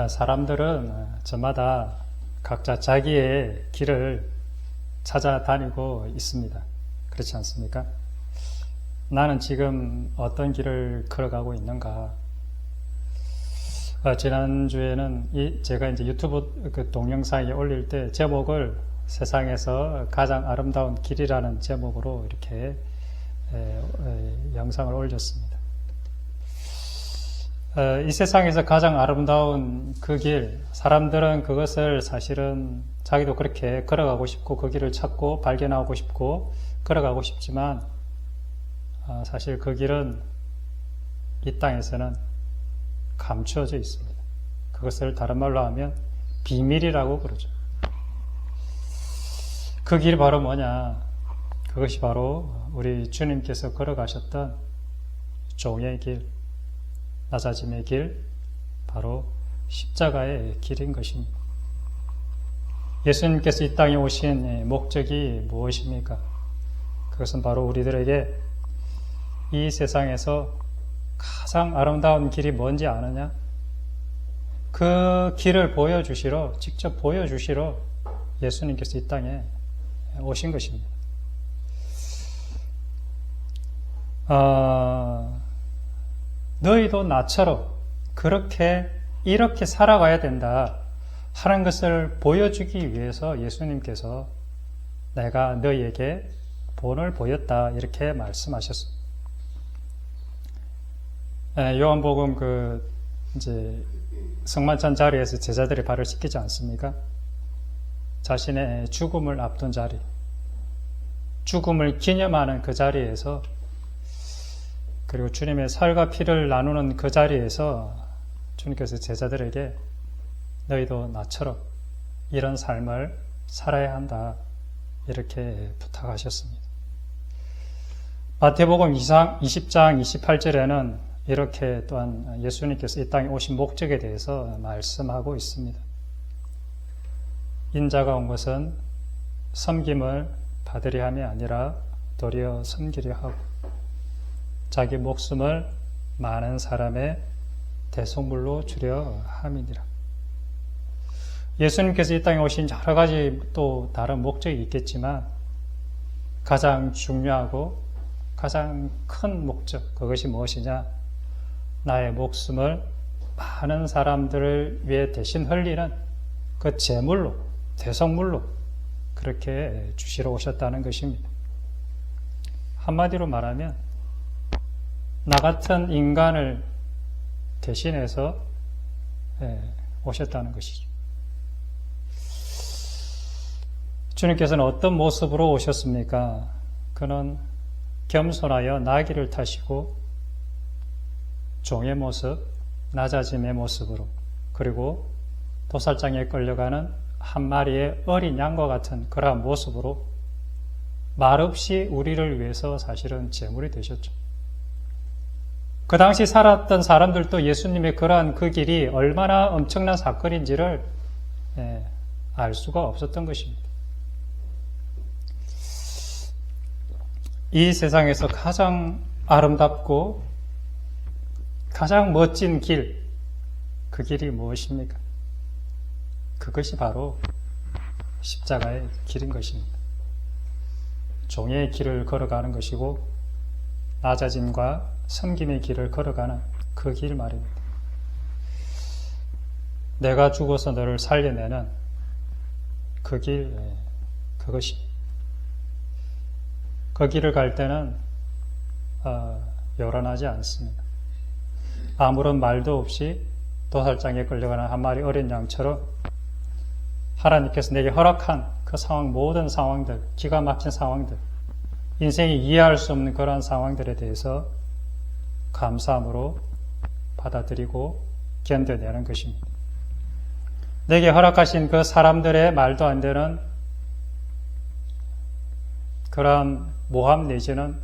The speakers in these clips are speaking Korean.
사람들은 저마다 각자 자기의 길을 찾아다니고 있습니다. 그렇지 않습니까? 나는 지금 어떤 길을 걸어가고 있는가? 지난주에는 제가 이제 유튜브 그 동영상에 올릴 때 제목을 세상에서 가장 아름다운 길이라는 제목으로 이렇게 영상을 올렸습니다. 이 세상에서 가장 아름다운 그 길, 사람들은 그것을 사실은 자기도 그렇게 걸어가고 싶고 그 길을 찾고 발견하고 싶고 걸어가고 싶지만 사실 그 길은 이 땅에서는 감추어져 있습니다. 그것을 다른 말로 하면 비밀이라고 부르죠. 그 길이 바로 뭐냐? 그것이 바로 우리 주님께서 걸어가셨던 종의 길, 낮아짐의 길, 바로 십자가의 길인 것입니다. 예수님께서 이 땅에 오신 목적이 무엇입니까? 그것은 바로 우리들에게 이 세상에서 가장 아름다운 길이 뭔지 아느냐? 그 길을 보여주시러, 직접 보여주시러 예수님께서 이 땅에 오신 것입니다. 너희도 나처럼 이렇게 살아가야 된다 하는 것을 보여주기 위해서 예수님께서 내가 너희에게 본을 보였다 이렇게 말씀하셨습니다. 요한복음 이제 성만찬 자리에서 제자들의 발을 씻기지 않습니까? 자신의 죽음을 앞둔 자리, 죽음을 기념하는 그 자리에서, 그리고 주님의 살과 피를 나누는 그 자리에서 주님께서 제자들에게 너희도 나처럼 이런 삶을 살아야 한다 이렇게 부탁하셨습니다. 마태복음 20장 28절에는 이렇게 또한 예수님께서 이 땅에 오신 목적에 대해서 말씀하고 있습니다. 인자가 온 것은 섬김을 받으려 함이 아니라 도리어 섬기려 하고 자기 목숨을 많은 사람의 대속물로 주려 함이니라. 예수님께서 이 땅에 오신 여러 가지 또 다른 목적이 있겠지만 가장 중요하고 가장 큰 목적, 그것이 무엇이냐? 나의 목숨을 많은 사람들을 위해 대신 흘리는 그 제물로, 대속물로 그렇게 주시러 오셨다는 것입니다. 한마디로 말하면 나 같은 인간을 대신해서 오셨다는 것이죠. 주님께서는 어떤 모습으로 오셨습니까? 그는 겸손하여 나귀를 타시고 종의 모습, 낮아짐의 모습으로, 그리고 도살장에 끌려가는 한 마리의 어린 양과 같은 그러한 모습으로 말없이 우리를 위해서 사실은 제물이 되셨죠. 그 당시 살았던 사람들도 예수님의 그러한 그 길이 얼마나 엄청난 사건인지를 알 수가 없었던 것입니다. 이 세상에서 가장 아름답고 가장 멋진 길, 그 길이 무엇입니까? 그것이 바로 십자가의 길인 것입니다. 종의 길을 걸어가는 것이고 낮아짐과 섬김의 길을 걸어가는 그 길 말입니다. 내가 죽어서 너를 살려내는 그 길, 그것입니다. 그 길을 갈 때는 요란하지 않습니다. 아무런 말도 없이 도살장에 끌려가는 한 마리 어린 양처럼 하나님께서 내게 허락한 그 상황, 모든 상황들, 기가 막힌 상황들, 인생이 이해할 수 없는 그러한 상황들에 대해서 감사함으로 받아들이고 견뎌내는 것입니다. 내게 허락하신 그 사람들의 말도 안 되는 그러한 모함 내지는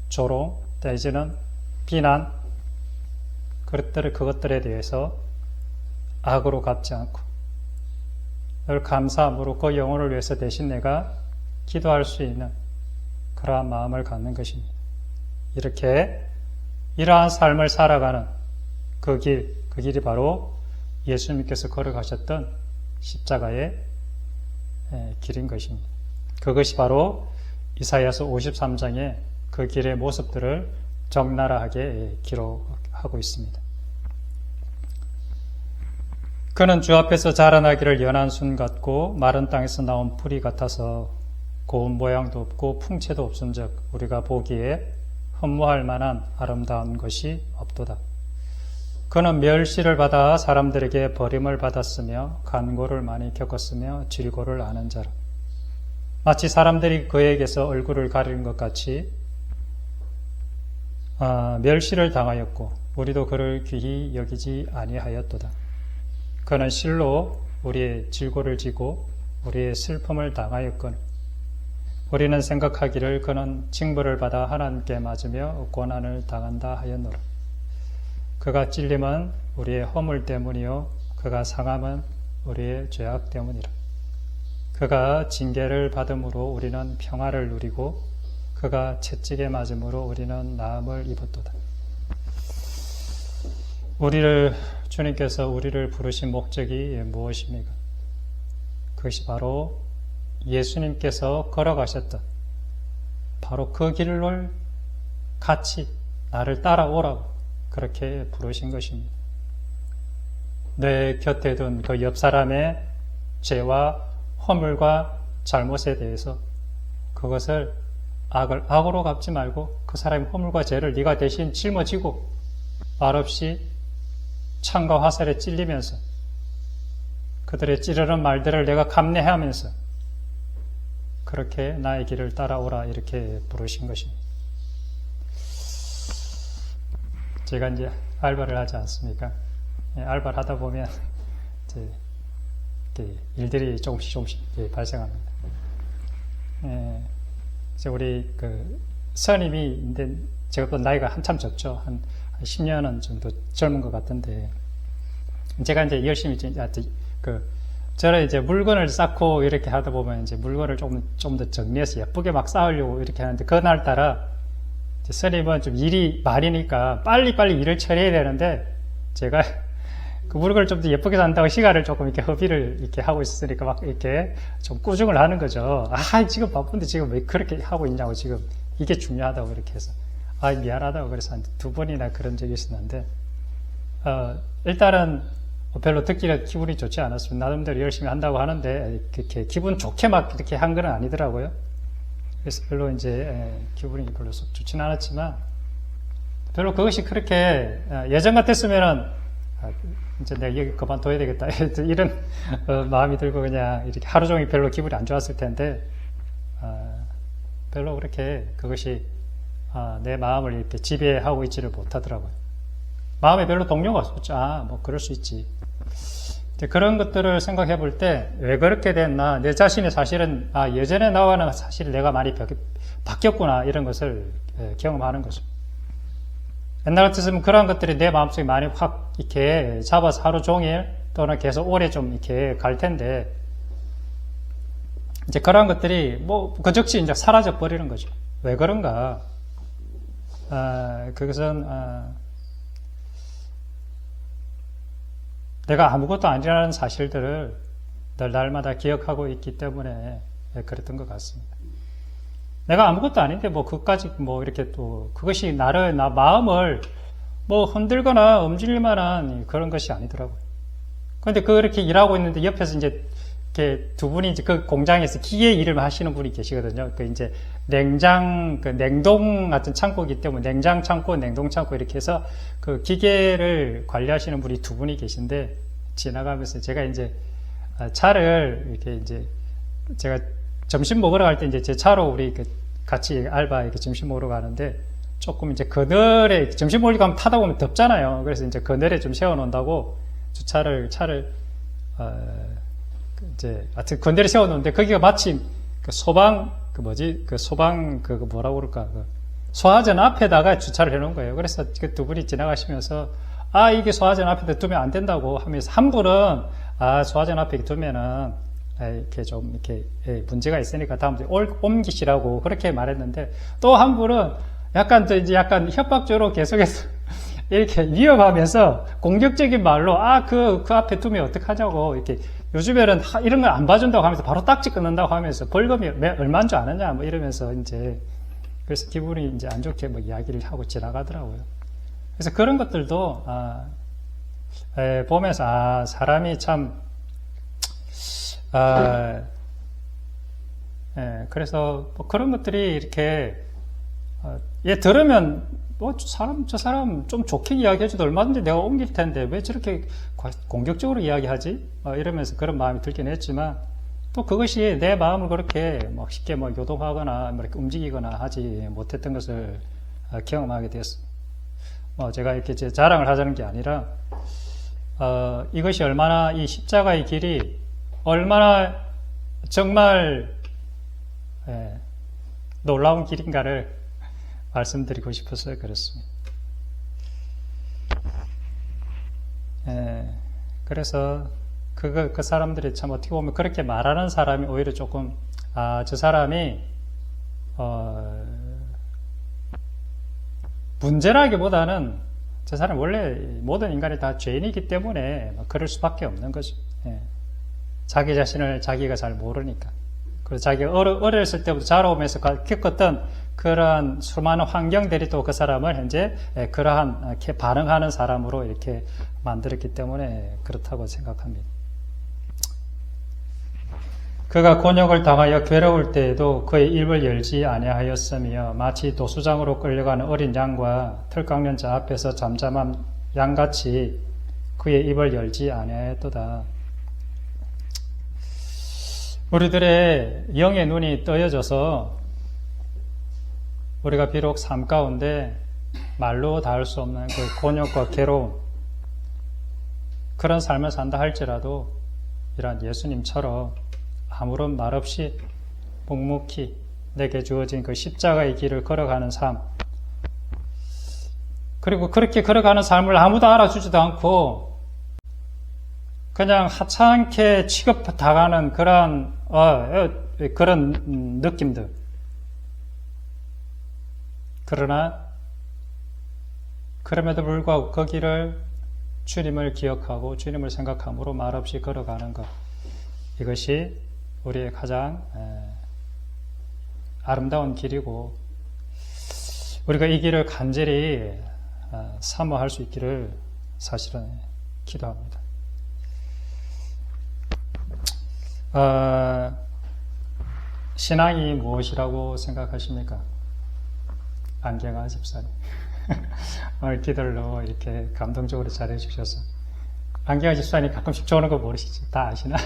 조롱 내지는 비난, 그것들에 대해서 악으로 갚지 않고 늘 감사함으로 그 영혼을 위해서 대신 내가 기도할 수 있는 그러한 마음을 갖는 것입니다. 이러한 삶을 살아가는 그 길이 바로 예수님께서 걸어가셨던 십자가의 길인 것입니다. 그것이 바로 이사야서 53장의 그 길의 모습들을 적나라하게 기록하고 있습니다. 그는 주 앞에서 자라나기를 연한 순 같고 마른 땅에서 나온 풀이 같아서 고운 모양도 없고 풍채도 없은즉 우리가 보기에 흠모할 만한 아름다운 것이 없도다. 그는 멸시를 받아 사람들에게 버림을 받았으며 간고를 많이 겪었으며 질고를 아는 자라. 마치 사람들이 그에게서 얼굴을 가리는 것 같이 멸시를 당하였고 우리도 그를 귀히 여기지 아니하였도다. 그는 실로 우리의 질고를 지고 우리의 슬픔을 당하였거늘 우리는 생각하기를 그는 징벌을 받아 하나님께 맞으며 고난을 당한다 하였노라. 그가 찔림은 우리의 허물 때문이요 그가 상함은 우리의 죄악 때문이라. 그가 징계를 받음으로 우리는 평화를 누리고 그가 채찍에 맞음으로 우리는 나음을 입었도다. 주님께서 우리를 부르신 목적이 무엇입니까? 그것이 바로 예수님께서 걸어가셨던 바로 그 길을 같이 나를 따라오라고 그렇게 부르신 것입니다. 내 곁에 둔 그 옆 사람의 죄와 허물과 잘못에 대해서 그것을 악을 악으로 갚지 말고 그 사람의 허물과 죄를 네가 대신 짊어지고 말없이 창과 화살에 찔리면서 그들의 찌르는 말들을 내가 감내하면서 그렇게 나의 길을 따라오라 이렇게 부르신 것입니다. 제가 이제 알바를 하지 않습니까? 알바를 하다 보면 이제 일들이 조금씩 발생합니다. 이제 우리 그 선임이 제가 또 나이가 한참 적죠. 한 10년은 좀 더 젊은 것 같은데 제가 이제 열심히 저를 이제 물건을 쌓고 이렇게 하다 보면 이제 물건을 좀 더 정리해서 예쁘게 막 쌓으려고 이렇게 하는데 그날따라 선임은 좀 일이 많으니까 빨리빨리 일을 처리해야 되는데 제가 그 물건을 좀 더 예쁘게 산다고 시간을 조금 이렇게 허비를 이렇게 하고 있으니까 막 이렇게 좀 꾸중을 하는 거죠. 지금 바쁜데 지금 왜 그렇게 하고 있냐고 지금 이게 중요하다고 이렇게 해서 미안하다고 그래서 한 2번이나 그런 적이 있었는데 일단은 별로 듣기가 기분이 좋지 않았습니다. 나름대로 열심히 한다고 하는데 그렇게 기분 좋게 막 이렇게 한 건 아니더라고요. 그래서 별로 이제 기분이 별로 좋지는 않았지만 별로 그것이 그렇게 예전 같았으면은 이제 내가 여기 그만둬야 되겠다 이런 마음이 들고 그냥 이렇게 하루 종일 별로 기분이 안 좋았을 텐데 별로 그렇게 그것이 내 마음을 이렇게 지배하고 있지를 못하더라고요. 마음에 별로 동요가 없었죠. 뭐 그럴 수 있지. 그런 것들을 생각해 볼 때 왜 그렇게 됐나, 내 자신이 사실은 예전에 나와는 사실 내가 많이 바뀌었구나 이런 것을 경험하는 거죠. 옛날 같았으면 그런 것들이 내 마음속에 많이 확 이렇게 잡아서 하루 종일 또는 계속 오래 좀 이렇게 갈 텐데 이제 그런 것들이 뭐 그적지 이제 사라져 버리는 거죠. 왜 그런가? 그것은 내가 아무것도 아니라는 사실들을 늘 날마다 기억하고 있기 때문에 그랬던 것 같습니다. 내가 아무것도 아닌데 뭐 그까지 뭐 이렇게 또 그것이 나 마음을 뭐 흔들거나 움직일 만한 그런 것이 아니더라고요. 그런데 그렇게 일하고 있는데 옆에서 이제 이렇게 두 분이 이제 그 공장에서 기계 일을 하시는 분이 계시거든요. 그 이제 냉동 같은 창고이기 때문에 냉장 창고, 냉동 창고 이렇게 해서 그 기계를 관리하시는 분이 두 분이 계신데 지나가면서 제가 이제 차를 이렇게 이제 제가 점심 먹으러 갈 때 이제 제 차로 우리 같이 알바 이렇게 점심 먹으러 가는데 조금 이제 그늘에 점심 먹으러 가면 타다 보면 덥잖아요. 그래서 이제 그늘에 좀 세워 놓는다고 차를 이제 하여튼 그늘에 세워 놓는데 거기가 마침 소방 뭐라고 그럴까 소화전 앞에다가 주차를 해 놓은 거예요. 그래서 그 두 분이 지나가시면서 이게 소화전 앞에다 두면 안 된다고 하면서 한 분은 소화전 앞에 두면은 이렇게 좀 이렇게 문제가 있으니까 다음부터 옮기시라고 그렇게 말했는데 또 한 분은 약간 협박적으로 계속해서 이렇게 위협하면서 공격적인 말로, 그 앞에 두면 어떡하냐고, 이렇게, 요즘에는 이런 걸 안 봐준다고 하면서 바로 딱지 끊는다고 하면서 벌금이 얼마인 줄 아느냐, 뭐 이러면서 이제, 그래서 기분이 이제 안 좋게 뭐 이야기를 하고 지나가더라고요. 그래서 그런 것들도, 보면서, 사람이 참, 그래서 뭐 그런 것들이 이렇게, 얘 들으면, 저 사람 좀 좋게 이야기해줘도 얼마든지 내가 옮길 텐데 왜 저렇게 공격적으로 이야기하지? 이러면서 그런 마음이 들긴 했지만, 또 그것이 내 마음을 그렇게 뭐 쉽게 뭐 요동하거나 뭐 이렇게 움직이거나 하지 못했던 것을 경험하게 되었습니다. 제가 이렇게 제 자랑을 하자는 게 아니라, 이것이 얼마나 이 십자가의 길이 얼마나 정말 놀라운 길인가를 말씀드리고 싶어서 그렇습니다. 그래서 그 사람들이 참 어떻게 보면 그렇게 말하는 사람이 오히려 조금 저 사람이 문제라기보다는 저 사람 원래 모든 인간이 다 죄인이기 때문에 그럴 수밖에 없는 거죠. 자기 자신을 자기가 잘 모르니까. 그리고 자기가 어렸을 때부터 자라오면서 겪었던 그러한 수많은 환경들이 또 그 사람을 현재 그러한 반응하는 사람으로 이렇게 만들었기 때문에 그렇다고 생각합니다. 그가 곤욕을 당하여 괴로울 때에도 그의 입을 열지 아니하였으며 마치 도수장으로 끌려가는 어린 양과 털 깎는 자 앞에서 잠잠한 양같이 그의 입을 열지 아니하였도다. 우리들의 영의 눈이 떠여져서 우리가 비록 삶 가운데 말로 닿을 수 없는 그 곤욕과 괴로움, 그런 삶을 산다 할지라도 이러한 예수님처럼 아무런 말 없이 묵묵히 내게 주어진 그 십자가의 길을 걸어가는 삶, 그리고 그렇게 걸어가는 삶을 아무도 알아주지도 않고 그냥 하찮게 취급당하는 그런 느낌들. 그러나 그럼에도 불구하고 그 길을 주님을 기억하고 주님을 생각함으로 말없이 걸어가는 것, 이것이 우리의 가장 아름다운 길이고 우리가 이 길을 간절히 사모할 수 있기를 사실은 기도합니다. 신앙이 무엇이라고 생각하십니까? 안경아 집사님. 오늘 기도를 너무 이렇게 감동적으로 잘해 주셔서. 안경아 집사님 가끔씩 조는 거 모르시죠? 다 아시나?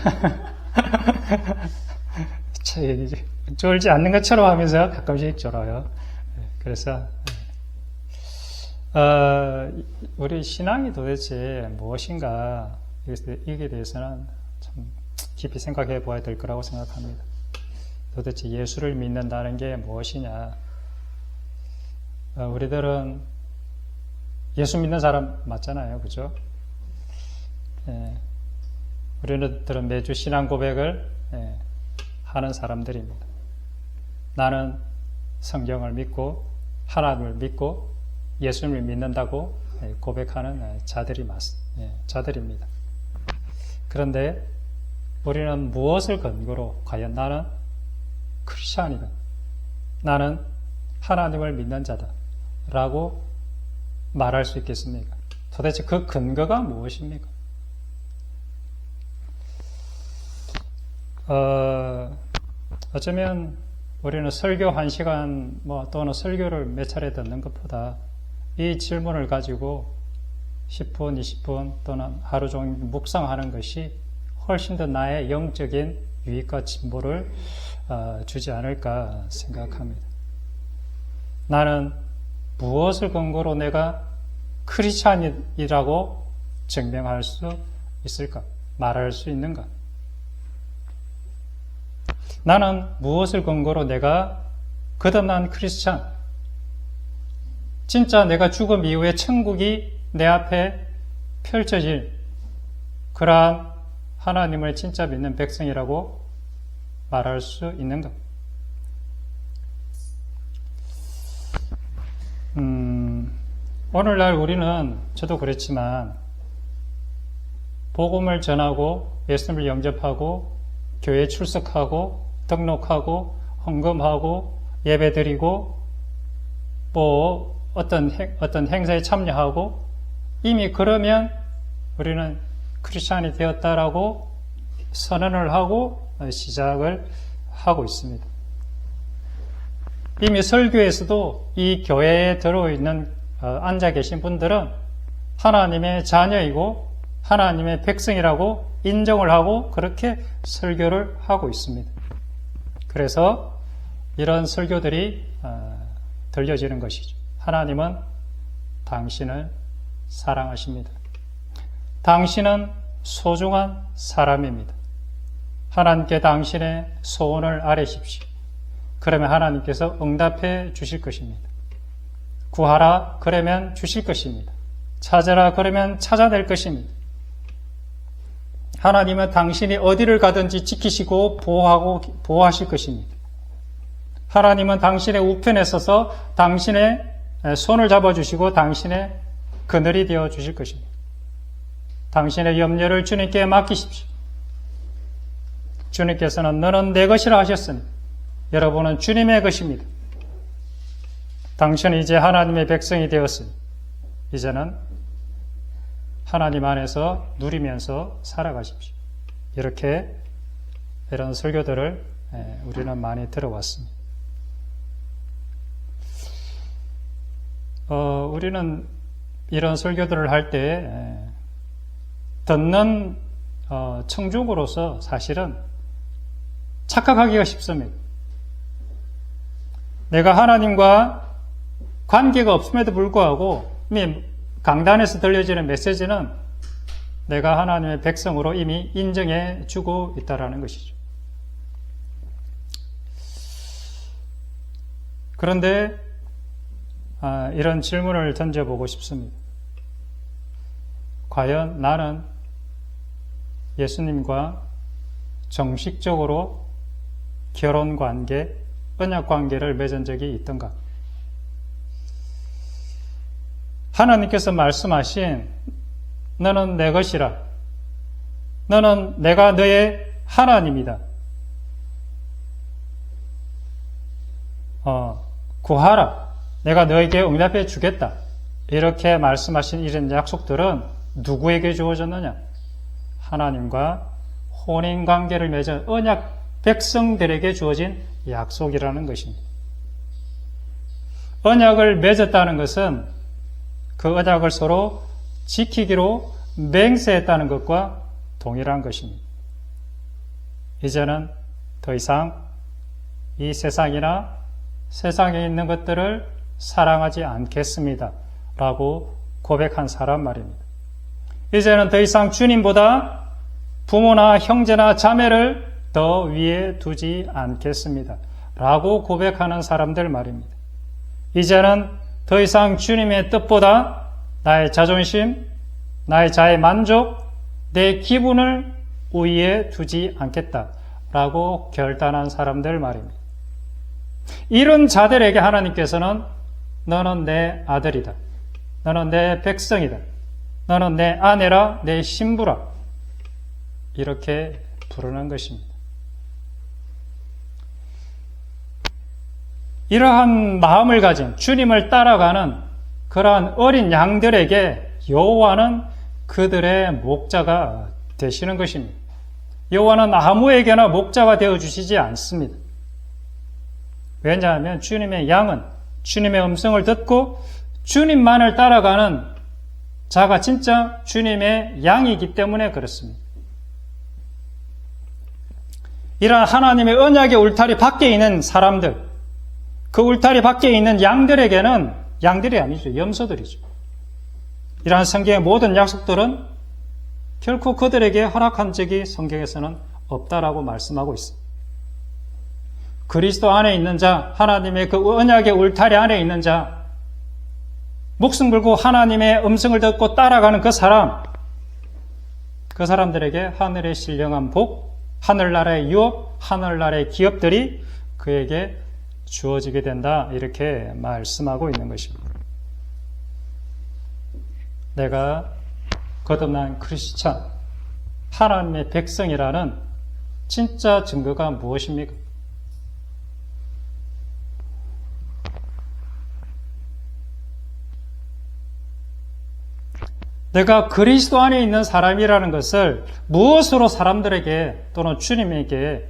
졸지 않는 것처럼 하면서 가끔씩 졸아요. 그래서 우리 신앙이 도대체 무엇인가, 이게 대해서는 참 깊이 생각해 보아야 될 거라고 생각합니다. 도대체 예수를 믿는다는 게 무엇이냐? 우리들은 예수 믿는 사람 맞잖아요, 그죠? 우리들은 매주 신앙 고백을 하는 사람들입니다. 나는 성경을 믿고 하나님을 믿고 예수님을 믿는다고 고백하는 자들입니다. 그런데 우리는 무엇을 근거로 과연 나는 크리스찬이다, 나는 하나님을 믿는 자다 라고 말할 수 있겠습니까? 도대체 그 근거가 무엇입니까? 어쩌면 우리는 설교 1시간 또는 설교를 몇 차례 듣는 것보다 이 질문을 가지고 10분, 20분 또는 하루 종일 묵상하는 것이 훨씬 더 나의 영적인 유익과 진보를 주지 않을까 생각합니다. 나는 무엇을 근거로 내가 크리스찬이라고 증명할 수 있을까? 말할 수 있는가? 나는 무엇을 근거로 내가 거듭난 크리스찬, 진짜 내가 죽음 이후에 천국이 내 앞에 펼쳐질 그러한 하나님을 진짜 믿는 백성이라고 말할 수 있는가? 오늘날 우리는 저도 그렇지만 복음을 전하고 예수님을 영접하고 교회에 출석하고 등록하고 헌금하고 예배드리고 뭐 어떤 행사에 참여하고 이미 그러면 우리는 크리스찬이 되었다라고 선언을 하고 시작을 하고 있습니다. 이미 설교에서도 이 교회에 들어있는 앉아 계신 분들은 하나님의 자녀이고 하나님의 백성이라고 인정을 하고 그렇게 설교를 하고 있습니다. 그래서 이런 설교들이 들려지는 것이죠. 하나님은 당신을 사랑하십니다. 당신은 소중한 사람입니다. 하나님께 당신의 소원을 아뢰십시오. 그러면 하나님께서 응답해 주실 것입니다. 구하라 그러면 주실 것입니다. 찾아라 그러면 찾아낼 것입니다. 하나님은 당신이 어디를 가든지 지키시고 보호하실 것입니다. 하나님은 당신의 우편에 서서 당신의 손을 잡아주시고 당신의 그늘이 되어 주실 것입니다. 당신의 염려를 주님께 맡기십시오. 주님께서는 너는 내 것이라 하셨으니 여러분은 주님의 것입니다. 당신은 이제 하나님의 백성이 되었으니 이제는 하나님 안에서 누리면서 살아가십시오. 이런 설교들을 우리는 많이 들어왔습니다. 우리는 이런 설교들을 할 때 듣는 청중으로서 사실은 착각하기가 쉽습니다. 내가 하나님과 관계가 없음에도 불구하고 이미 강단에서 들려지는 메시지는 내가 하나님의 백성으로 이미 인정해 주고 있다는 것이죠. 그런데 이런 질문을 던져보고 싶습니다. 과연 나는 예수님과 정식적으로 결혼관계, 언약관계를 맺은 적이 있던가? 하나님께서 말씀하신 너는 내 것이라, 너는 내가 너의 하나님이다, 구하라, 내가 너에게 응답해 주겠다, 이렇게 말씀하신 이런 약속들은 누구에게 주어졌느냐? 하나님과 혼인관계를 맺은 언약 백성들에게 주어진 약속이라는 것입니다. 언약을 맺었다는 것은 그 언약을 서로 지키기로 맹세했다는 것과 동일한 것입니다. 이제는 더 이상 이 세상이나 세상에 있는 것들을 사랑하지 않겠습니다 라고 고백한 사람 말입니다. 이제는 더 이상 주님보다 부모나 형제나 자매를 더 위에 두지 않겠습니다 라고 고백하는 사람들 말입니다. 이제는 더 이상 주님의 뜻보다 나의 자존심, 나의 자의 만족, 내 기분을 우위에 두지 않겠다라고 결단한 사람들 말입니다. 이런 자들에게 하나님께서는 너는 내 아들이다, 너는 내 백성이다, 너는 내 아내라, 내 신부라, 이렇게 부르는 것입니다. 이러한 마음을 가진 주님을 따라가는 그러한 어린 양들에게 여호와는 그들의 목자가 되시는 것입니다. 여호와는 아무에게나 목자가 되어주시지 않습니다. 왜냐하면 주님의 양은 주님의 음성을 듣고 주님만을 따라가는 자가 진짜 주님의 양이기 때문에 그렇습니다. 이러한 하나님의 언약의 울타리 밖에 있는 사람들, 그 울타리 밖에 있는 양들에게는, 양들이 아니죠, 염소들이죠. 이러한 성경의 모든 약속들은 결코 그들에게 허락한 적이 성경에서는 없다라고 말씀하고 있습니다. 그리스도 안에 있는 자, 하나님의 그 언약의 울타리 안에 있는 자, 목숨 걸고 하나님의 음성을 듣고 따라가는 그 사람들에게 하늘의 신령한 복, 하늘나라의 유업, 하늘나라의 기업들이 그에게 주어지게 된다, 이렇게 말씀하고 있는 것입니다. 내가 거듭난 크리스찬, 하나님의 백성이라는 진짜 증거가 무엇입니까? 내가 그리스도 안에 있는 사람이라는 것을 무엇으로 사람들에게 또는 주님에게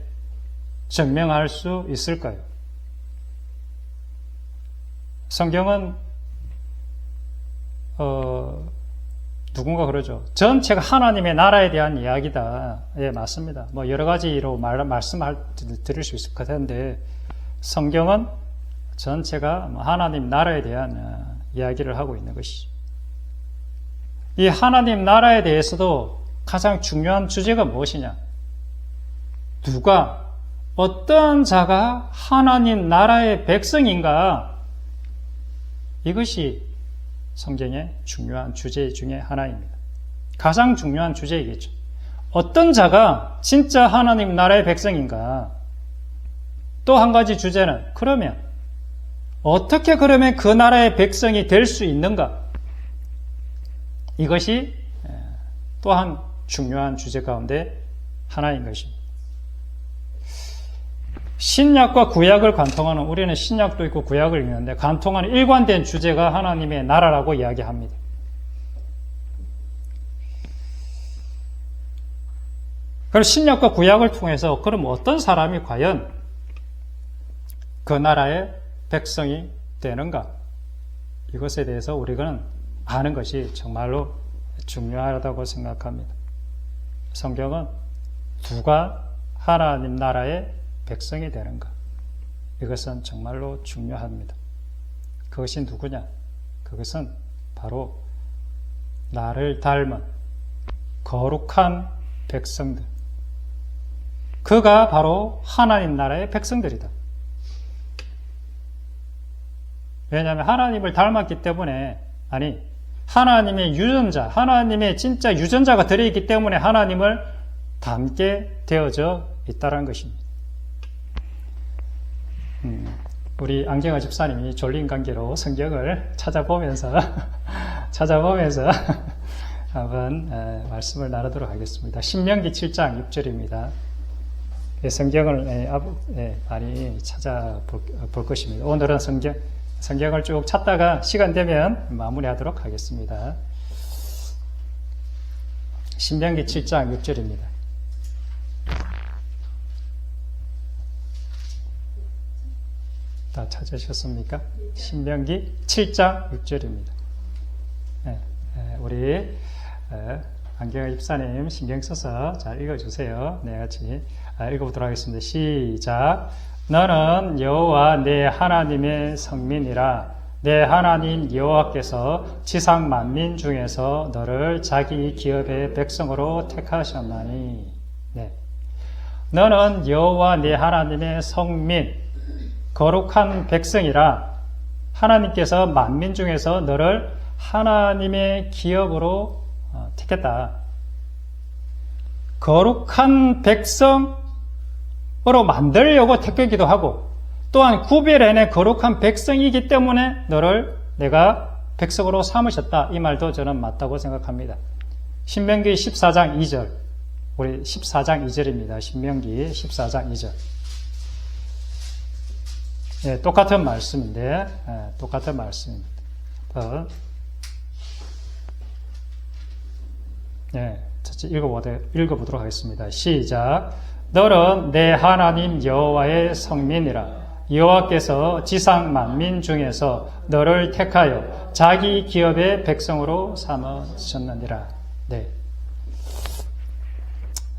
증명할 수 있을까요? 성경은 누군가 그러죠. 전체가 하나님의 나라에 대한 이야기다. 예, 맞습니다. 뭐 여러 가지로 드릴 수 있을 것 같은데 성경은 전체가 하나님 나라에 대한 이야기를 하고 있는 것이죠. 이 하나님 나라에 대해서도 가장 중요한 주제가 무엇이냐? 누가, 어떤 자가 하나님 나라의 백성인가? 이것이 성경의 중요한 주제 중에 하나입니다. 가장 중요한 주제이겠죠. 어떤 자가 진짜 하나님 나라의 백성인가? 또 한 가지 주제는 그러면 어떻게 그러면 그 나라의 백성이 될 수 있는가? 이것이 또한 중요한 주제 가운데 하나인 것입니다. 신약과 구약을 관통하는, 우리는 신약도 있고 구약을 읽는데 관통하는 일관된 주제가 하나님의 나라라고 이야기합니다. 그럼 신약과 구약을 통해서 그럼 어떤 사람이 과연 그 나라의 백성이 되는가? 이것에 대해서 우리는 아는 것이 정말로 중요하다고 생각합니다. 성경은 누가 하나님 나라의 백성이 되는가? 이것은 정말로 중요합니다. 그것이 누구냐? 그것은 바로 나를 닮은 거룩한 백성들. 그가 바로 하나님 나라의 백성들이다. 왜냐하면 하나님을 닮았기 때문에, 하나님의 유전자, 하나님의 진짜 유전자가 들어있기 때문에 하나님을 닮게 되어져 있다는 것입니다. 우리 안경화 집사님이 졸린 관계로 성경을 찾아보면서 한번 말씀을 나누도록 하겠습니다. 신명기 7장 6절입니다. 성경을 많이 찾아볼 것입니다. 오늘은 성경을 쭉 찾다가 시간 되면 마무리하도록 하겠습니다. 신명기 7장 6절입니다. 다 찾으셨습니까? 신명기 7장 6절입니다. 우리 안경화 집사님 신경 써서 잘 읽어주세요. 네, 같이 읽어보도록 하겠습니다. 시작. 너는 여호와 내 하나님의 성민이라. 내 하나님 여호와께서 지상 만민 중에서 너를 자기 기업의 백성으로 택하셨나니. 네. 너는 여호와 내 하나님의 성민, 거룩한 백성이라. 하나님께서 만민 중에서 너를 하나님의 기업으로 택했다. 거룩한 백성으로 만들려고 택하기도 하고, 또한 구별해낸 거룩한 백성이기 때문에 너를 내가 백성으로 삼으셨다. 이 말도 저는 맞다고 생각합니다. 신명기 14장 2절, 우리 14장 2절입니다. 신명기 14장 2절. 네, 똑같은 말씀인데, 똑같은 말씀입니다. 네, 읽어보도록 하겠습니다. 시작. 너는 내 하나님 여호와의 성민이라. 여호와께서 지상 만민 중에서 너를 택하여 자기 기업의 백성으로 삼으셨느니라. 네.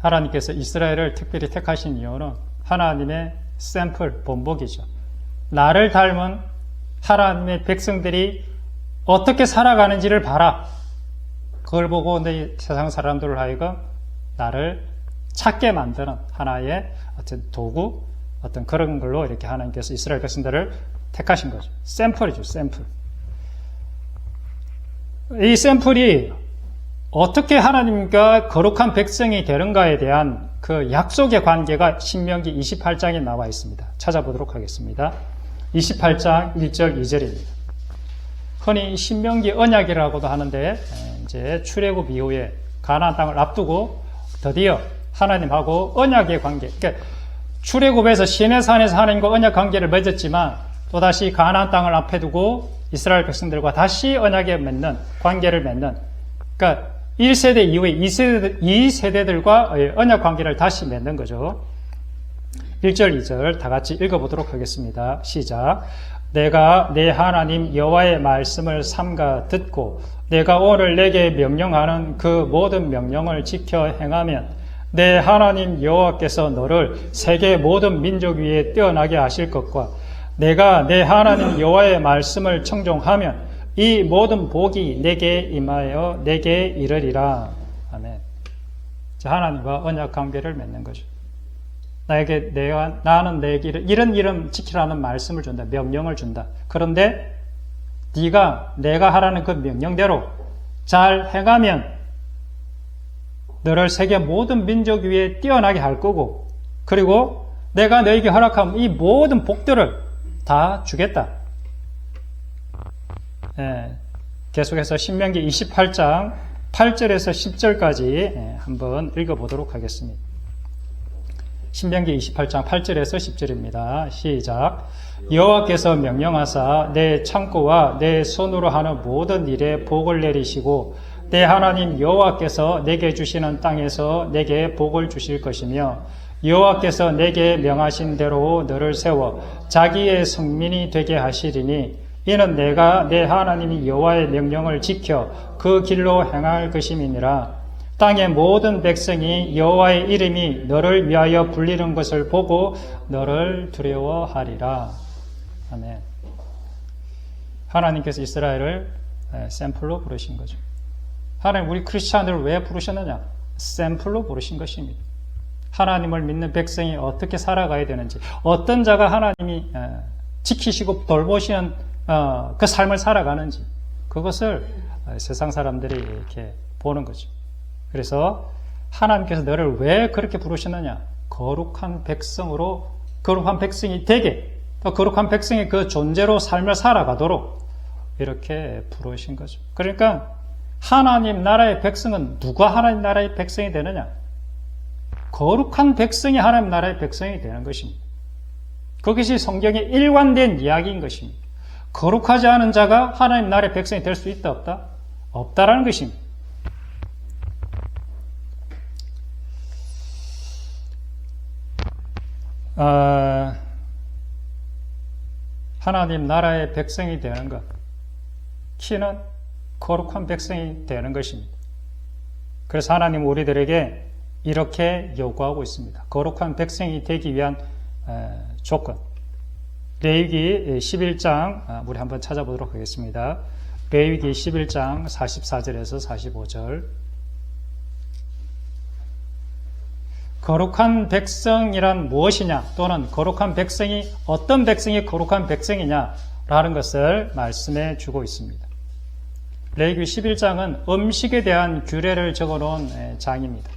하나님께서 이스라엘을 특별히 택하신 이유는 하나님의 샘플, 본보기죠. 나를 닮은 하나님의 백성들이 어떻게 살아가는지를 봐라. 그걸 보고 내 세상 사람들을 하여금 나를 찾게 만드는 하나의 어떤 도구, 어떤 그런 걸로 이렇게 하나님께서 이스라엘 백성들을 택하신 거죠. 샘플이죠, 샘플. 이 샘플이 어떻게 하나님과 거룩한 백성이 되는가에 대한 그 약속의 관계가 신명기 28장에 나와 있습니다. 찾아보도록 하겠습니다. 28장 1절 2절입니다. 흔히 신명기 언약이라고도 하는데 이제 출애굽 이후에 가나안 땅을 앞두고 드디어 하나님하고 언약의 관계, 그러니까 출애굽에서 시내산에서 하나님과 언약 관계를 맺었지만 또다시 가나안 땅을 앞에 두고 이스라엘 백성들과 다시 언약에 맺는, 관계를 맺는, 그러니까 1세대 이후에 2세대들과 언약 관계를 다시 맺는 거죠. 1절, 2절 다 같이 읽어보도록 하겠습니다. 시작. 내가 내 하나님 여호와의 말씀을 삼가 듣고 내가 오늘 내게 명령하는 그 모든 명령을 지켜 행하면 내 하나님 여호와께서 너를 세계 모든 민족 위에 뛰어나게 하실 것과 내가 내 하나님 여호와의 말씀을 청종하면 이 모든 복이 내게 임하여 내게 이르리라. 아멘. 자, 하나님과 언약 관계를 맺는 거죠. 나는 내게 이런 이름 지키라는 말씀을 준다. 명령을 준다. 그런데 내가 하라는 그 명령대로 잘 행하면 너를 세계 모든 민족 위에 뛰어나게 할 거고, 그리고 내가 너에게 허락한 이 모든 복들을 다 주겠다. 계속해서 신명기 28장 8절에서 10절까지 한번 읽어보도록 하겠습니다. 신명기 28장 8절에서 10절입니다. 시작. 여호와께서 명령하사 내 창고와 내 손으로 하는 모든 일에 복을 내리시고 내 하나님 여호와께서 내게 주시는 땅에서 내게 복을 주실 것이며 여호와께서 내게 명하신 대로 너를 세워 자기의 성민이 되게 하시리니 이는 내가 내 하나님 여호와의 명령을 지켜 그 길로 행할 것임이니라. 땅의 모든 백성이 여호와의 이름이 너를 위하여 불리는 것을 보고 너를 두려워하리라. 아멘. 하나님께서 이스라엘을 샘플로 부르신 거죠. 하나님 우리 크리스찬들을 왜 부르셨느냐? 샘플로 부르신 것입니다. 하나님을 믿는 백성이 어떻게 살아가야 되는지, 어떤 자가 하나님이 지키시고 돌보시는 그 삶을 살아가는지, 그것을 세상 사람들이 이렇게 보는 거죠. 그래서 하나님께서 너를 왜 그렇게 부르셨느냐? 거룩한 백성으로, 거룩한 백성이 되게, 또 거룩한 백성이 그 존재로 삶을 살아가도록 이렇게 부르신 거죠. 그러니까 하나님 나라의 백성은 누가 하나님 나라의 백성이 되느냐? 거룩한 백성이 하나님 나라의 백성이 되는 것입니다. 그것이 성경의 일관된 이야기인 것입니다. 거룩하지 않은 자가 하나님 나라의 백성이 될 수 있다, 없다? 없다라는 것입니다. 하나님 나라의 백성이 되는 것, 키는 거룩한 백성이 되는 것입니다. 그래서 하나님 우리들에게 이렇게 요구하고 있습니다. 거룩한 백성이 되기 위한 조건. 레위기 11장 우리 한번 찾아보도록 하겠습니다. 레위기 11장 44절에서 45절. 거룩한 백성이란 무엇이냐, 또는 거룩한 백성이 어떤 백성이 거룩한 백성이냐라는 것을 말씀해 주고 있습니다. 레위기 11장은 음식에 대한 규례를 적어놓은 장입니다.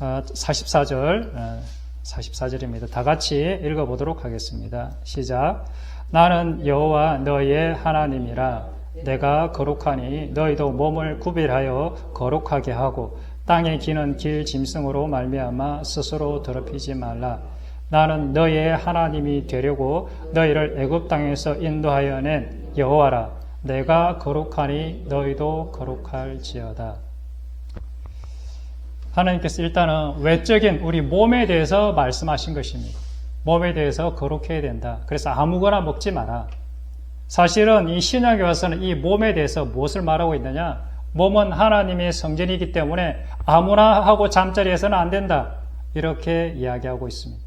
44절입니다. 다 같이 읽어보도록 하겠습니다. 시작. 나는 여호와 너희의 하나님이라. 내가 거룩하니 너희도 몸을 구별하여 거룩하게 하고 땅에 기는 길 짐승으로 말미암아 스스로 더럽히지 말라. 나는 너희의 하나님이 되려고 너희를 애굽 땅에서 인도하여 낸 여호와라. 내가 거룩하니 너희도 거룩할지어다. 하나님께서 일단은 외적인 우리 몸에 대해서 말씀하신 것입니다. 몸에 대해서 거룩해야 된다. 그래서 아무거나 먹지 마라. 사실은 이 신약에 와서는 이 몸에 대해서 무엇을 말하고 있느냐? 몸은 하나님의 성전이기 때문에 아무나 하고 잠자리에서는 안 된다. 이렇게 이야기하고 있습니다.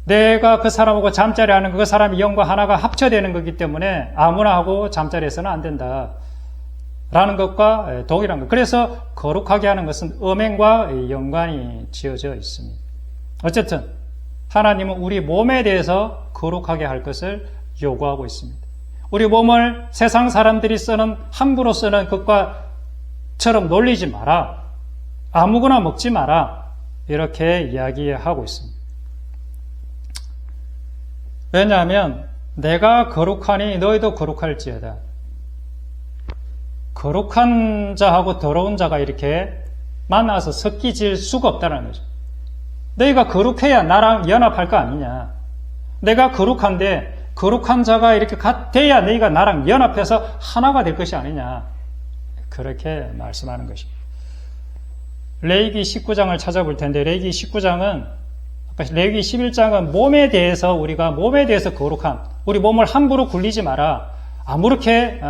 내가 그 사람하고 잠자리하는 그 사람의 영과 하나가 합쳐되는 거기 때문에 아무나 하고 잠자리에서는 안 된다. 라는 것과 동일한 것. 그래서 거룩하게 하는 것은 음행과 연관이 지어져 있습니다. 어쨌든 하나님은 우리 몸에 대해서 거룩하게 할 것을 요구하고 있습니다. 우리 몸을 세상 사람들이 쓰는, 함부로 쓰는 것과처럼 놀리지 마라. 아무거나 먹지 마라. 이렇게 이야기하고 있습니다. 왜냐하면 내가 거룩하니 너희도 거룩할지어다. 거룩한 자하고 더러운 자가 이렇게 만나서 섞이질 수가 없다는 거죠. 너희가 거룩해야 나랑 연합할 거 아니냐. 내가 거룩한데 거룩한 자가 이렇게 돼야 너희가 나랑 연합해서 하나가 될 것이 아니냐. 그렇게 말씀하는 것입니다. 레위기 19장을 찾아볼 텐데 레위기 19장은 레위기 11장은 몸에 대해서 우리가 몸에 대해서 거룩한 우리 몸을 함부로 굴리지 마라. 아무렇게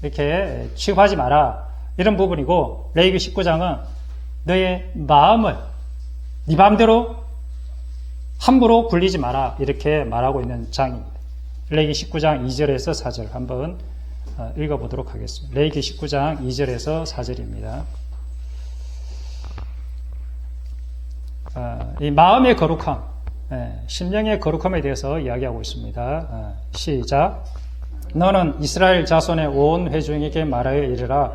이렇게 취급하지 마라. 이런 부분이고 레위기 19장은 너의 마음을 네 마음대로 함부로 굴리지 마라. 이렇게 말하고 있는 장입니다. 레위기 19장 2절에서 4절 한번 읽어보도록 하겠습니다. 레위기 19장 2절에서 4절입니다. 이 마음의 거룩함, 심령의 거룩함에 대해서 이야기하고 있습니다. 시작. 너는 이스라엘 자손의 온 회중에게 말하여 이르라.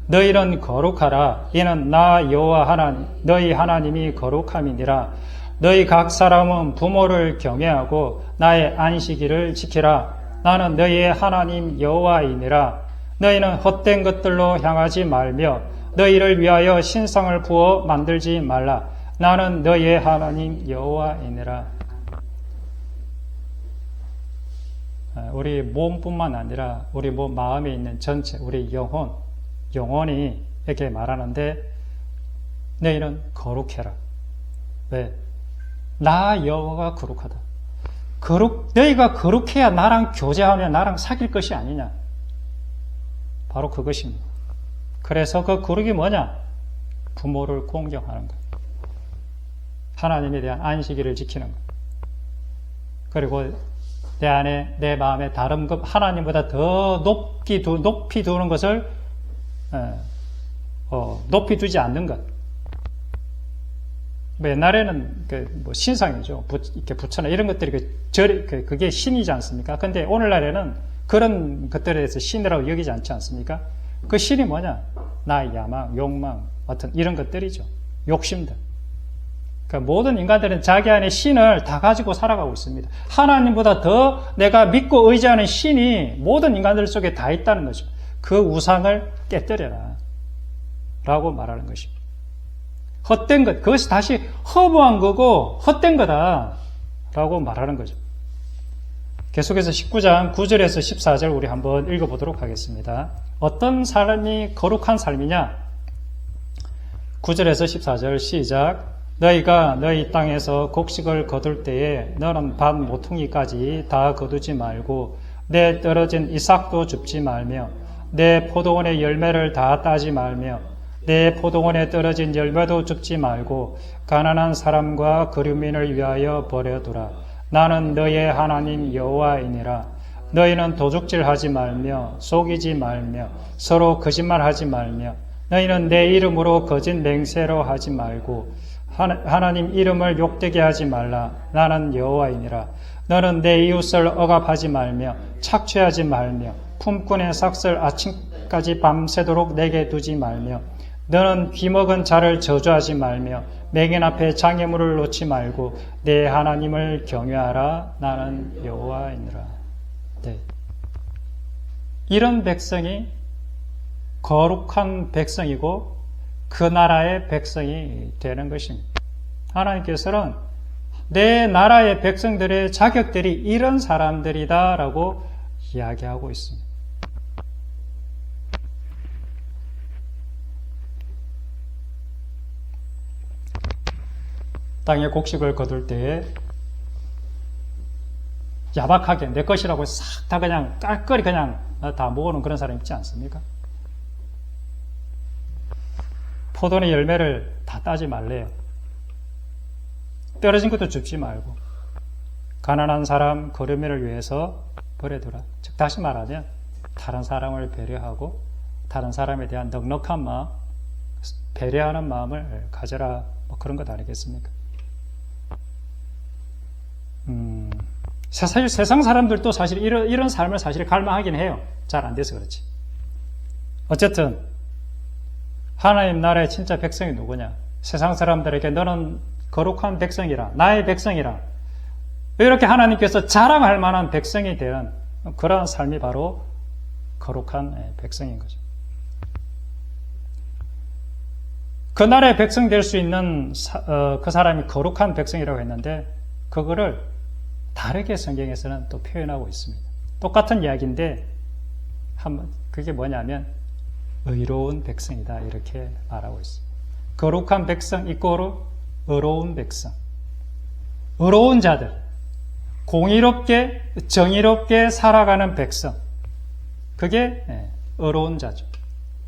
너희는 거룩하라. 이는 나 여호와 하나님 너희 하나님이 거룩함이니라. 너희 각 사람은 부모를 경외하고 나의 안식일을 지키라. 나는 너희의 하나님 여호와이니라. 너희는 헛된 것들로 향하지 말며 너희를 위하여 신상을 부어 만들지 말라. 나는 너희의 하나님 여호와이니라. 우리 몸뿐만 아니라 우리 몸 마음에 있는 전체 우리 영혼이 이렇게 말하는데 너희는 거룩해라. 왜? 나 여호와가 거룩하다. 너희가 거룩해야 나랑 교제하며 나랑 사귈 것이 아니냐. 바로 그것입니다. 그래서 그 거룩이 뭐냐? 부모를 공경하는 것. 하나님에 대한 안식일을 지키는 것. 그리고 내 안에 내 마음에 다른 것 하나님보다 더 높이 두는 것을 높이 두지 않는 것. 옛날에는 뭐 신상이죠. 이렇게 부처나 이런 것들이 그게 신이지 않습니까? 근데 오늘날에는 그런 것들에 대해서 신이라고 여기지 않지 않습니까? 그 신이 뭐냐? 나의 야망, 욕망, 어떤 이런 것들이죠. 욕심들. 그러니까 모든 인간들은 자기 안에 신을 다 가지고 살아가고 있습니다. 하나님보다 더 내가 믿고 의지하는 신이 모든 인간들 속에 다 있다는 거죠. 그 우상을 깨뜨려라. 라고 말하는 것입니다. 헛된 것, 그것이 다시 허무한 거고 헛된 거다. 라고 말하는 거죠. 계속해서 19장 9절에서 14절 우리 한번 읽어보도록 하겠습니다. 어떤 사람이 거룩한 삶이냐? 9절에서 14절 시작. 너희가 너희 땅에서 곡식을 거둘 때에 너는 밭 모퉁이까지 다 거두지 말고 내 떨어진 이삭도 줍지 말며 내 포도원의 열매를 다 따지 말며 내 포도원에 떨어진 열매도 줍지 말고 가난한 사람과 거류민을 위하여 버려두라. 나는 너희의 하나님 여호와이니라. 너희는 도둑질하지 말며 속이지 말며 서로 거짓말하지 말며 너희는 내 이름으로 거짓 맹세로 하지 말고 하나님 이름을 욕되게 하지 말라. 나는 여호와이니라. 너는 내 이웃을 억압하지 말며 착취하지 말며 품꾼의 삭슬 아침까지 밤새도록 내게 두지 말며 너는 귀먹은 자를 저주하지 말며 맹인 앞에 장애물을 놓지 말고 내 하나님을 경외하라. 나는 여호와이니라. 네. 이런 백성이 거룩한 백성이고 그 나라의 백성이 되는 것입니다. 하나님께서는 내 나라의 백성들의 자격들이 이런 사람들이다라고 이야기하고 있습니다. 땅에 곡식을 거둘 때에 야박하게 내 것이라고 싹 다 그냥 깔끔히 그냥 다 모으는 그런 사람 있지 않습니까? 포도의 열매를 다 따지 말래요. 떨어진 것도 줍지 말고 가난한 사람 거르미를 위해서 버려두라. 즉 다시 말하면 다른 사람을 배려하고 다른 사람에 대한 넉넉한 마음, 배려하는 마음을 가져라. 뭐 그런 것 아니겠습니까? 사실 세상 사람들도 사실 이런 삶을 사실 갈망하긴 해요. 잘 안 돼서 그렇지. 어쨌든 하나님 나라의 진짜 백성이 누구냐? 세상 사람들에게 너는 거룩한 백성이라, 나의 백성이라. 이렇게 하나님께서 자랑할 만한 백성이 되는 그러한 삶이 바로 거룩한 백성인 거죠. 그 나라의 백성 될 수 있는 그 사람이 거룩한 백성이라고 했는데 그거를 다르게 성경에서는 또 표현하고 있습니다. 똑같은 이야기인데 그게 뭐냐면 의로운 백성이다 이렇게 말하고 있습니다. 거룩한 백성 이꼬르 의로운 백성, 의로운 자들, 공의롭게 정의롭게 살아가는 백성, 그게 의로운 자죠.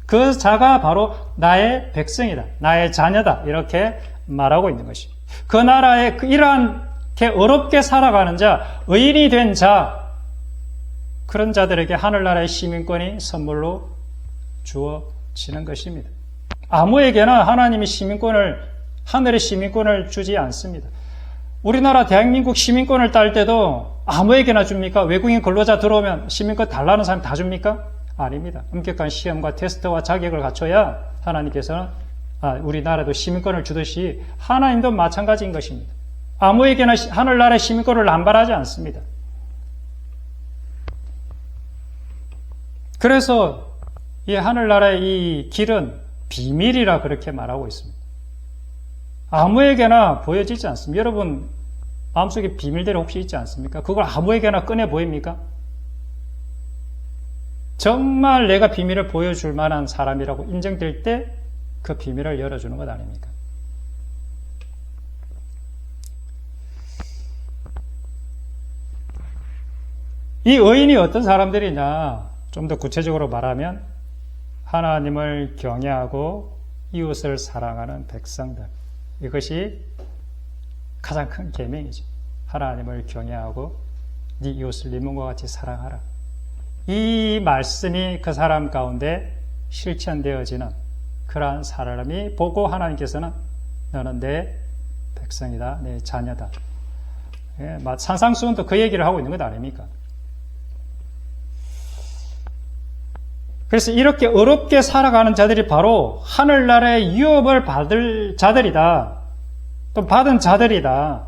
그 자가 바로 나의 백성이다, 나의 자녀다 이렇게 말하고 있는 것입니다. 그 나라에 이러한게 의롭게 살아가는 자, 의인이 된 자, 그런 자들에게 하늘나라의 시민권이 선물로 주어지는 것입니다. 아무에게나 하나님이 하늘의 시민권을 주지 않습니다. 우리나라 대한민국 시민권을 딸 때도 아무에게나 줍니까? 외국인 근로자 들어오면 시민권 달라는 사람 다 줍니까? 아닙니다. 엄격한 시험과 테스트와 자격을 갖춰야 하나님께서는 우리나라도 시민권을 주듯이 하나님도 마찬가지인 것입니다. 아무에게나 하늘나라의 시민권을 남발하지 않습니다. 그래서 이 하늘나라의 이 길은 비밀이라 그렇게 말하고 있습니다. 아무에게나 보여지지 않습니다. 여러분 마음속에 비밀대로 혹시 있지 않습니까? 그걸 아무에게나 꺼내 보입니까? 정말 내가 비밀을 보여줄 만한 사람이라고 인정될 때 그 비밀을 열어주는 것 아닙니까? 이 의인이 어떤 사람들이냐? 좀 더 구체적으로 말하면 하나님을 경외하고 이웃을 사랑하는 백성들. 이것이 가장 큰 계명이죠. 하나님을 경외하고 네 이웃을 네 몸과 같이 사랑하라. 이 말씀이 그 사람 가운데 실천되어지는 그러한 사람이 보고 하나님께서는 너는 내 백성이다, 내 자녀다. 산상수훈도 그 얘기를 하고 있는 것 아닙니까? 그래서 이렇게 의롭게 살아가는 자들이 바로 하늘나라의 유업을 받을 자들이다. 또 받은 자들이다.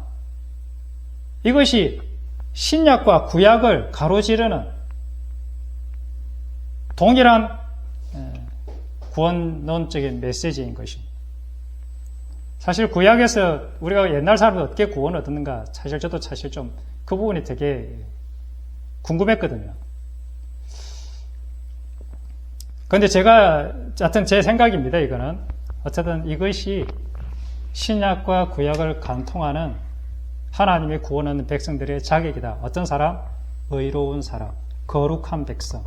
이것이 신약과 구약을 가로지르는 동일한 구원론적인 메시지인 것입니다. 사실 구약에서 우리가 옛날 사람들 어떻게 구원을 얻었는가 사실 저도 좀 그 부분이 되게 궁금했거든요. 그런데 하여튼 제 생각입니다. 이거는 어쨌든 이것이 신약과 구약을 관통하는 하나님의 구원하는 백성들의 자격이다. 어떤 사람? 의로운 사람, 거룩한 백성.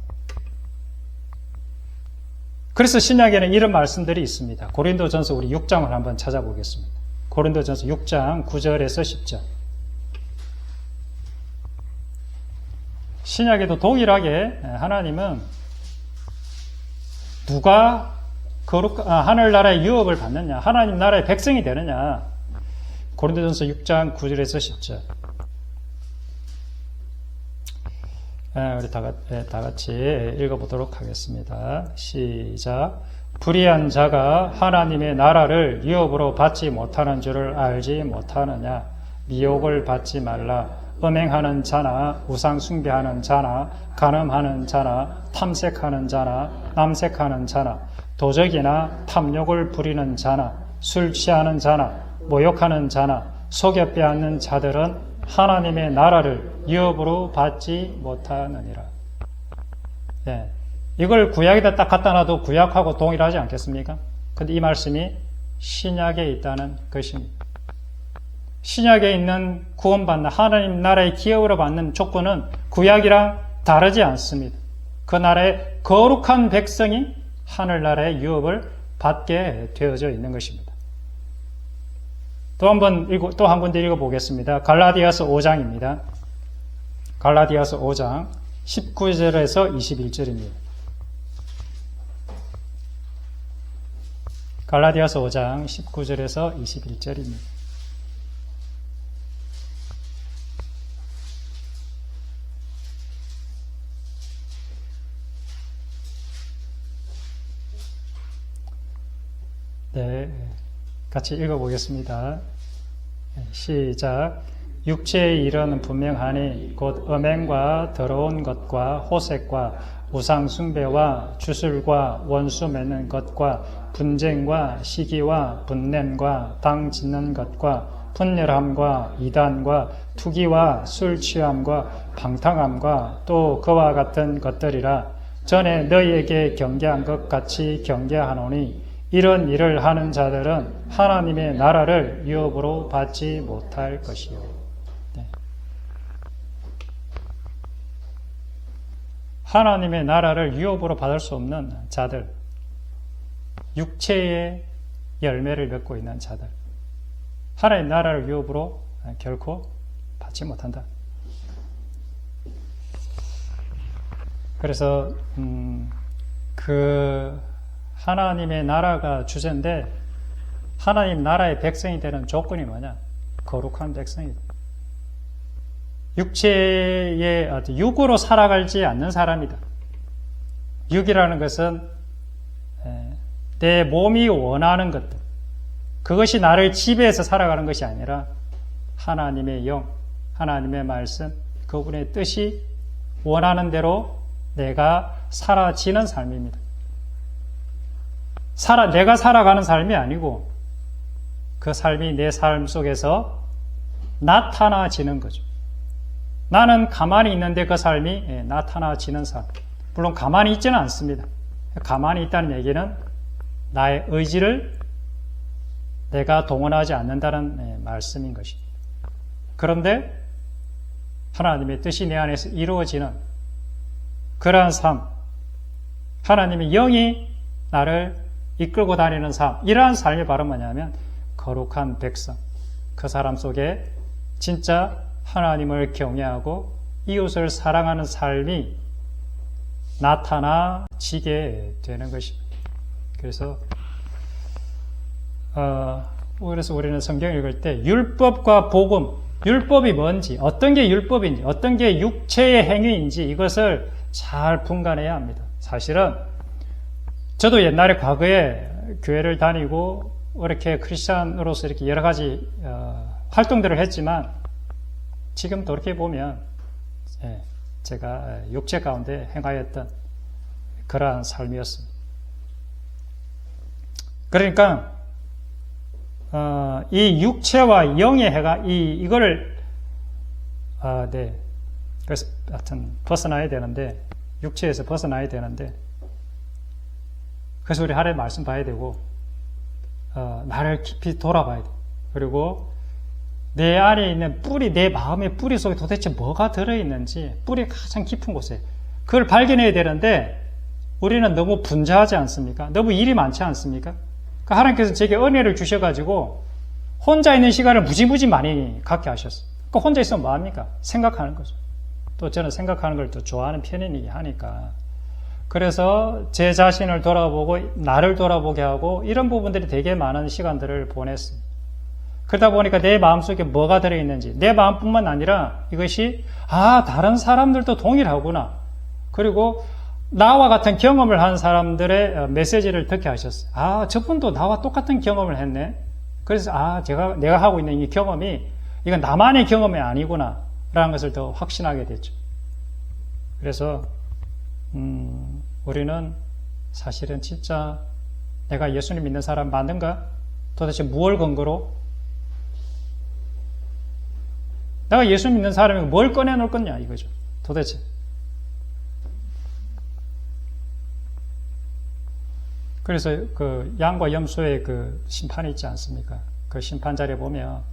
그래서 신약에는 이런 말씀들이 있습니다. 고린도전서 우리 6장을 한번 찾아보겠습니다. 고린도전서 6장 9절에서 10절. 신약에도 동일하게 하나님은 누가 하늘나라의 유업을 받느냐, 하나님 나라의 백성이 되느냐. 고린도전서 6장 9절에서 10절. 우리 다 같이 읽어보도록 하겠습니다. 시작. 불의한 자가 하나님의 나라를 유업으로 받지 못하는 줄을 알지 못하느냐. 미혹을 받지 말라. 음행하는 자나 우상 숭배하는 자나 간음하는 자나 탐색하는 자나 남색하는 자나 도적이나 탐욕을 부리는 자나 술 취하는 자나 모욕하는 자나 속여 빼앗는 자들은 하나님의 나라를 유업으로 받지 못하느니라. 네. 이걸 구약에다 딱 갖다 놔도 구약하고 동일하지 않겠습니까? 근데 이 말씀이 신약에 있다는 것입니다. 신약에 있는 구원받는 하나님 나라의 기업으로 받는 조건은 구약이랑 다르지 않습니다. 그 나라의 거룩한 백성이 하늘나라의 유업을 받게 되어져 있는 것입니다. 또 한 군데 읽어보겠습니다. 갈라디아서 5장입니다. 갈라디아서 5장 19절에서 21절입니다. 갈라디아서 5장 19절에서 21절입니다. 네, 같이 읽어보겠습니다. 시작. 육체의 일은 분명하니 곧 음행과 더러운 것과 호색과 우상 숭배와 주술과 원수 맺는 것과 분쟁과 시기와 분냄과 당 짓는 것과 분열함과 이단과 투기와 술 취함과 방탕함과 또 그와 같은 것들이라. 전에 너희에게 경계한 것 같이 경계하노니 이런 일을 하는 자들은 하나님의 나라를 유업으로 받지 못할 것이요. 네. 하나님의 나라를 유업으로 받을 수 없는 자들, 육체의 열매를 맺고 있는 자들, 하나님의 나라를 유업으로 결코 받지 못한다. 그래서 그 하나님의 나라가 주제인데, 하나님 나라의 백성이 되는 조건이 뭐냐? 거룩한 백성이다. 육체의 육으로 살아가지 않는 사람이다. 육이라는 것은 내 몸이 원하는 것들, 그것이 나를 지배해서 살아가는 것이 아니라 하나님의 영, 하나님의 말씀, 그분의 뜻이 원하는 대로 내가 사라지는 삶입니다. 내가 살아가는 삶이 아니고 그 삶이 내 삶 속에서 나타나지는 거죠. 나는 가만히 있는데 그 삶이 나타나지는 삶. 물론 가만히 있지는 않습니다. 가만히 있다는 얘기는 나의 의지를 내가 동원하지 않는다는 말씀인 것입니다. 그런데 하나님의 뜻이 내 안에서 이루어지는 그러한 삶, 하나님의 영이 나를 이끌고 다니는 삶, 이러한 삶이 바로 뭐냐면 거룩한 백성, 그 사람 속에 진짜 하나님을 경외하고 이웃을 사랑하는 삶이 나타나지게 되는 것입니다. 그래서 우리는 성경 읽을 때 율법과 복음, 율법이 뭔지, 어떤 게 율법인지, 어떤 게 육체의 행위인지 이것을 잘 분간해야 합니다. 사실은 저도 옛날에 과거에 교회를 다니고 이렇게 크리스찬으로서 이렇게 여러 가지 활동들을 했지만 지금 돌이켜 보면 제가 육체 가운데 행하였던 그러한 삶이었습니다. 그러니까 이 육체와 영의 해가 이거를 그래서 하여튼 벗어나야 되는데, 육체에서 벗어나야 되는데, 그래서 우리 하나님의 말씀 봐야 되고 나를 깊이 돌아봐야 돼. 그리고 내 안에 있는 뿌리, 내 마음의 뿌리 속에 도대체 뭐가 들어있는지, 뿌리 가장 깊은 곳에 그걸 발견해야 되는데 우리는 너무 분주하지 않습니까? 너무 일이 많지 않습니까? 그러니까 하나님께서 제게 은혜를 주셔가지고 혼자 있는 시간을 무지무지 많이 갖게 하셨어요. 그러니까 혼자 있으면 뭐합니까? 생각하는 거죠. 또 저는 생각하는 걸 또 좋아하는 편이니 하니까. 그래서 제 자신을 돌아보고 나를 돌아보게 하고 이런 부분들이 되게 많은 시간들을 보냈습니다. 그러다 보니까 내 마음속에 뭐가 들어있는지, 내 마음뿐만 아니라 이것이 다른 사람들도 동일하구나. 그리고 나와 같은 경험을 한 사람들의 메시지를 듣게 하셨어요. 저분도 나와 똑같은 경험을 했네. 그래서 내가 하고 있는 이 경험이 이건 나만의 경험이 아니구나 라는 것을 더 확신하게 됐죠. 그래서 우리는 사실은 진짜 내가 예수님 믿는 사람 맞는가? 도대체 무엇을 근거로? 내가 예수 믿는 사람이 뭘 꺼내놓을 거냐 이거죠. 도대체. 그래서 그 양과 염소의 그 심판이 있지 않습니까? 그 심판 자리에 보면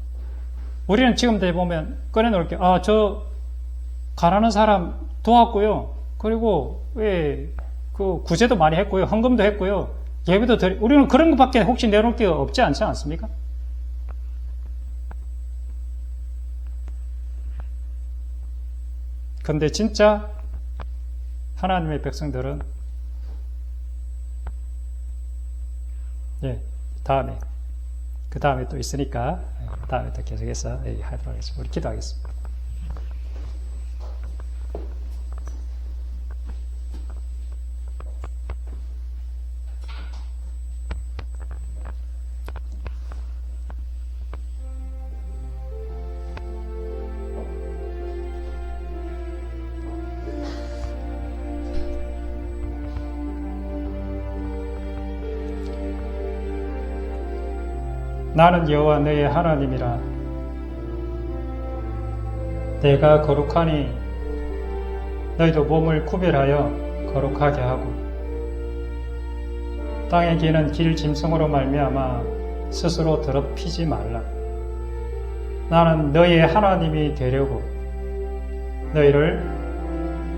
우리는 지금 대 보면 꺼내놓을 게 저 가난한 사람 도왔고요. 그리고 그 구제도 많이 했고요. 헌금도 했고요. 예배도 우리는 그런 것밖에 혹시 내놓을 게 없지 않지 않습니까? 근데 진짜 하나님의 백성들은 그 다음에 또 있으니까 다음에 또 계속해서 하도록 하겠습니다. 우리 기도하겠습니다. 나는 여호와 너의 하나님이라. 내가 거룩하니 너희도 몸을 구별하여 거룩하게 하고 땅에 기는 길 짐승으로 말미암아 스스로 더럽히지 말라. 나는 너희의 하나님이 되려고 너희를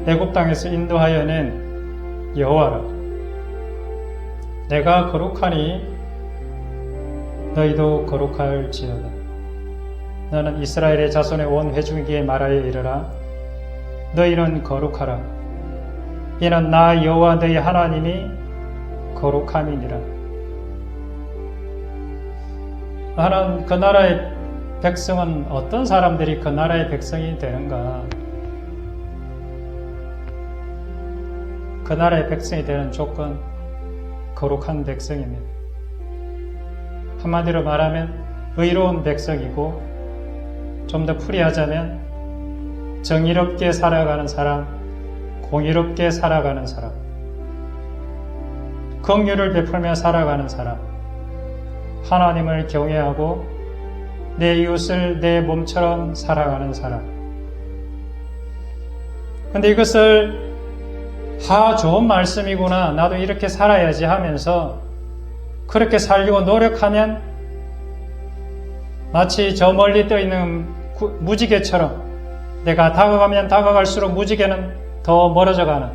애굽 땅에서 인도하여 낸 여호와라. 내가 거룩하니 너희도 거룩할지어다. 너는 이스라엘의 자손의 온 회중에게 말하여 이르라. 너희는 거룩하라. 이는 나 여호와 너희 하나님이 거룩함이니라. 나는 그 나라의 백성은 어떤 사람들이 그 나라의 백성이 되는가? 그 나라의 백성이 되는 조건, 거룩한 백성입니다. 한마디로 말하면 의로운 백성이고, 좀 더 풀이하자면 정의롭게 살아가는 사람, 공의롭게 살아가는 사람, 긍휼을 베풀며 살아가는 사람, 하나님을 경외하고 내 이웃을 내 몸처럼 살아가는 사람. 근데 이것을 좋은 말씀이구나, 나도 이렇게 살아야지 하면서 그렇게 살려고 노력하면 마치 저 멀리 떠 있는 무지개처럼 내가 다가가면 다가갈수록 무지개는 더 멀어져 가는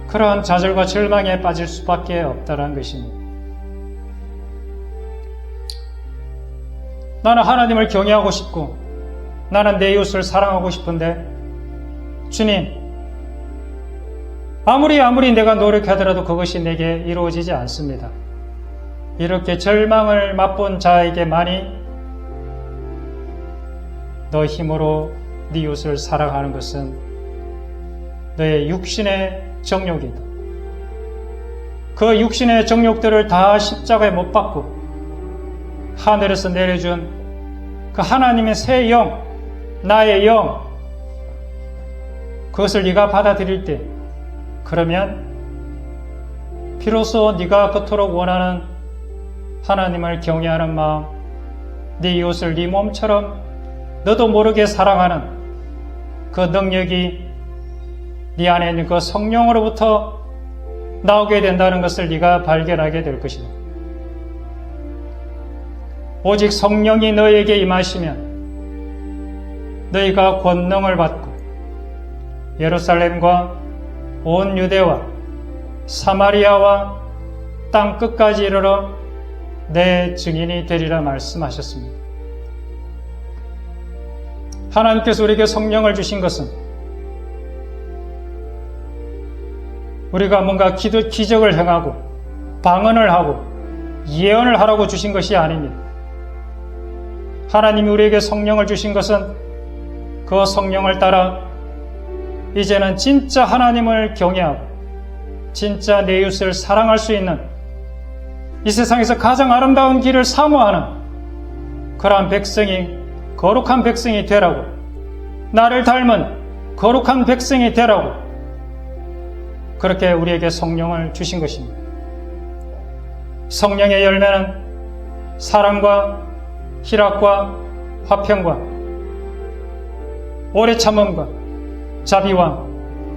그러한 좌절과 절망에 빠질 수밖에 없다는 것입니다. 나는 하나님을 경외하고 싶고 나는 내 이웃을 사랑하고 싶은데 주님, 아무리 내가 노력하더라도 그것이 내게 이루어지지 않습니다. 이렇게 절망을 맛본 자에게만이 너 힘으로 네 이웃을 사랑하는 것은 너의 육신의 정욕이다. 그 육신의 정욕들을 다 십자가에 못 박고 하늘에서 내려준 그 하나님의 새 영, 나의 영, 그것을 네가 받아들일 때, 그러면 비로소 네가 그토록 원하는 하나님을 경외하는 마음, 네 이웃을 네 몸처럼 너도 모르게 사랑하는 그 능력이 네 안에 있는 그 성령으로부터 나오게 된다는 것을 네가 발견하게 될 것이다. 오직 성령이 너에게 임하시면 너희가 권능을 받고 예루살렘과 온 유대와 사마리아와 땅 끝까지 이르러 내 증인이 되리라 말씀하셨습니다. 하나님께서 우리에게 성령을 주신 것은 우리가 뭔가 기적을 행하고 방언을 하고 예언을 하라고 주신 것이 아닙니다. 하나님이 우리에게 성령을 주신 것은 그 성령을 따라 이제는 진짜 하나님을 경외하고 진짜 내 이웃을 사랑할 수 있는 이 세상에서 가장 아름다운 길을 사모하는 그러한 백성이, 거룩한 백성이 되라고, 나를 닮은 거룩한 백성이 되라고 그렇게 우리에게 성령을 주신 것입니다. 성령의 열매는 사랑과 희락과 화평과 오래 참음과 자비와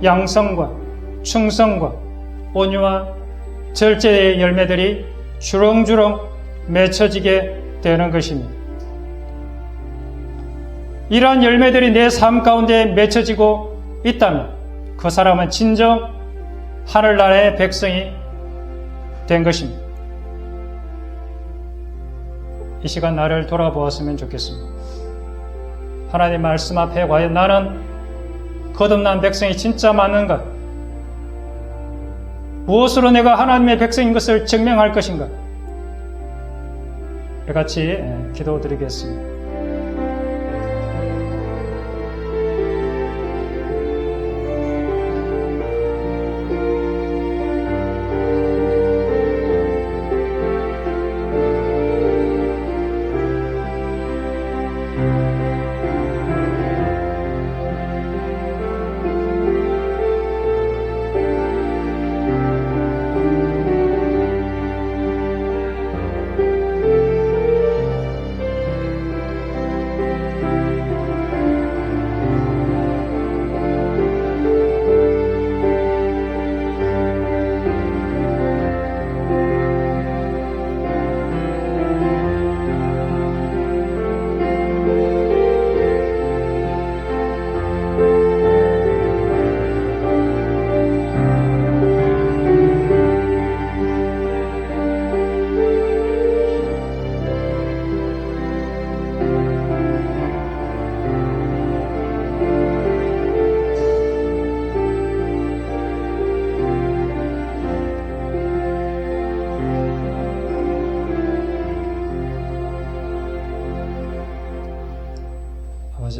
양성과 충성과 온유와 절제의 열매들이 주렁주렁 맺혀지게 되는 것입니다. 이러한 열매들이 내 삶 가운데 맺혀지고 있다면 그 사람은 진정 하늘나라의 백성이 된 것입니다. 이 시간 나를 돌아보았으면 좋겠습니다. 하나님 말씀 앞에 과연 나는 거듭난 백성이 진짜 맞는가? 무엇으로 내가 하나님의 백성인 것을 증명할 것인가? 같이 기도드리겠습니다.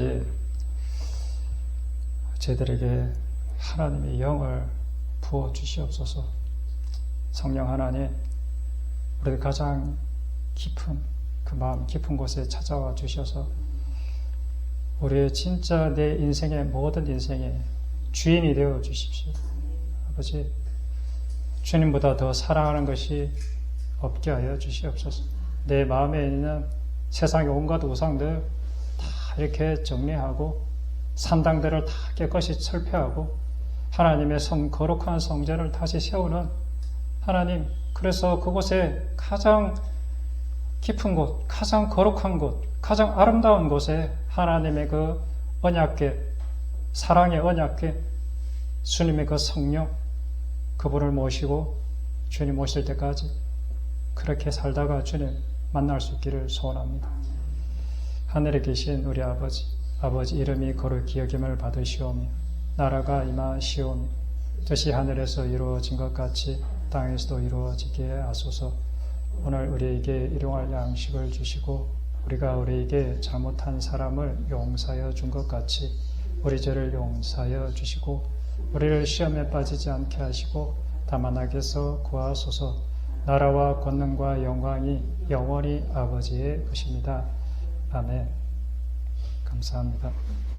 아버지, 저희들에게 하나님의 영을 부어 주시옵소서. 성령 하나님, 우리 가장 깊은 그 마음 깊은 곳에 찾아와 주셔서 우리의 진짜 내 인생의 모든 인생의 주인이 되어 주십시오. 아버지, 주님보다 더 사랑하는 것이 없게 하여 주시옵소서. 내 마음에 있는 세상의 온갖 우상들 다 이렇게 정리하고 산당들을 다 깨끗이 철폐하고 하나님의 거룩한 성전을 다시 세우는 하나님, 그래서 그곳에 가장 깊은 곳, 가장 거룩한 곳, 가장 아름다운 곳에 하나님의 그 언약궤, 사랑의 언약궤, 주님의 그 성령, 그분을 모시고 주님 오실 때까지 그렇게 살다가 주님 만날 수 있기를 소원합니다. 하늘에 계신 우리 아버지, 아버지 이름이 거룩히 여김을 받으시오며 나라가 임하시오며 뜻이 하늘에서 이루어진 것 같이 땅에서도 이루어지게 하소서. 오늘 우리에게 일용할 양식을 주시고 우리가 우리에게 잘못한 사람을 용서하여 준 것 같이 우리 죄를 용서하여 주시고 우리를 시험에 빠지지 않게 하시고 다만 악에서 구하소서. 나라와 권능과 영광이 영원히 아버지의 것입니다. 아멘. 감사합니다.